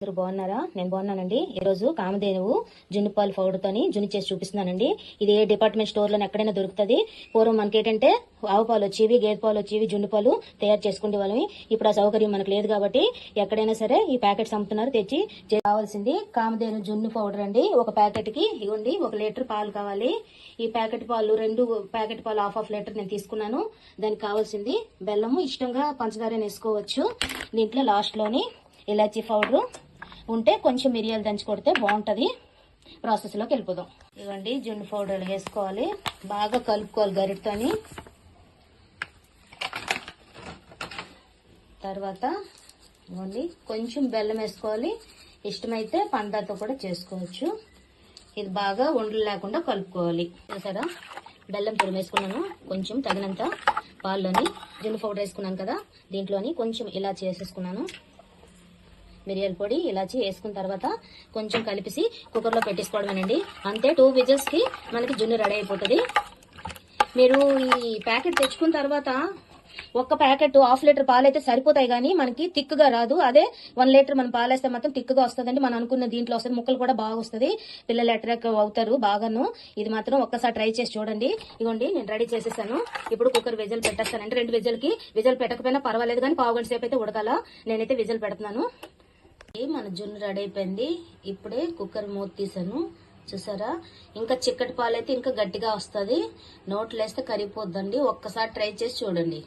మీరు బాగున్నారా? నేను బాగున్నానండి. ఈ రోజు కామధేనువు జున్ను పాలు పౌడర్ తోని జున్ను చేసి చూపిస్తున్నానండి. ఇది ఏ డిపార్ట్మెంట్ స్టోర్ లో ఎక్కడైనా దొరుకుతుంది. పూర్వం మనకి ఏంటంటే ఆవు పాలు వచ్చేవి, గేదె పాలు వచ్చేవి, జున్ను పాలు తయారు చేసుకునే వాళ్ళని. ఇప్పుడు ఆ సౌకర్యం మనకు లేదు కాబట్టి ఎక్కడైనా సరే ఈ ప్యాకెట్స్ అమ్ముతున్నారు. తెచ్చి కావాల్సింది కామధేను జున్ను పౌడర్ అండి. ఒక ప్యాకెట్ కి ఇవ్వండి 1 లీటర్ పాలు కావాలి. ఈ ప్యాకెట్ పాలు 2 ప్యాకెట్ పాలు హాఫ్ లీటర్ నేను తీసుకున్నాను. దానికి కావాల్సింది బెల్లము, ఇష్టంగా పంచదార వేసుకోవచ్చు. దీంట్లో లాస్ట్ లోని ఇలాచీ పౌడర్ ఉంటే కొంచెం మిరియాలు దంచి కొడితే బాగుంటుంది. ప్రాసెస్లోకి వెళ్ళిపోదాం. ఇవ్వండి జున్ను పౌడర్ వేసుకోవాలి, బాగా కలుపుకోవాలి గరిటతోని. తర్వాత ఇవ్వండి కొంచెం బెల్లం వేసుకోవాలి. ఇష్టమైతే పందాతో కూడా చేసుకోవచ్చు. ఇది బాగా ఉండలు లేకుండా కలుపుకోవాలి. చూసారా, బెల్లం తురుము వేసుకున్నాను. కొంచెం తగినంత పాల్లోని జున్ను పౌడర్ వేసుకున్నాను కదా, దీంట్లోని కొంచెం ఇలా చేసేసుకున్నాను. మిరియాల పొడి, ఇలాచి వేసుకున్న తర్వాత కొంచెం కలిపేసి కుక్కర్లో పెట్టేసుకోవడమేనండి. అంతే, 2 విజిల్స్ కి మనకి జున్ను రెడీ అయిపోతుంది. మీరు ఈ ప్యాకెట్ తెచ్చుకున్న తర్వాత ఒక్క ప్యాకెట్ హాఫ్ లీటర్ పాలు అయితే సరిపోతాయి, కానీ మనకి తిక్కుగా రాదు. అదే 1 లీటర్ మనం పాలేస్తే మాత్రం తిక్కుగా వస్తుందండి. మనం అనుకున్న దీంట్లో వస్తుంది, ముక్కలు కూడా బాగా వస్తుంది. పిల్లలు అట్రాక్ట్ అవుతారు బాగాను. ఇది మాత్రం ఒక్కసారి ట్రై చేసి చూడండి. ఇదిగోండి నేను రెడీ చేసేసాను. ఇప్పుడు కుక్కర్ విజిల్ పెట్టేస్తానంటే 2 విజిల్కి విజిల్ పెట్టకపోయినా పర్వాలేదు, కానీ పావు గంట సేపు అయితే ఉడకాల. నేనైతే విజిల్ పెడుతున్నాను. మన జున్ను రెడీ అయిపోయింది. ఇప్పుడే కుక్కర్ మూత తీసాను. చూసారా, ఇంకా చిక్కటి పాలు అయితే ఇంకా గట్టిగా వస్తుంది. నోట్లో వేస్తే కరిగిపోద్దండి. ఒక్కసారి ట్రై చేసి చూడండి.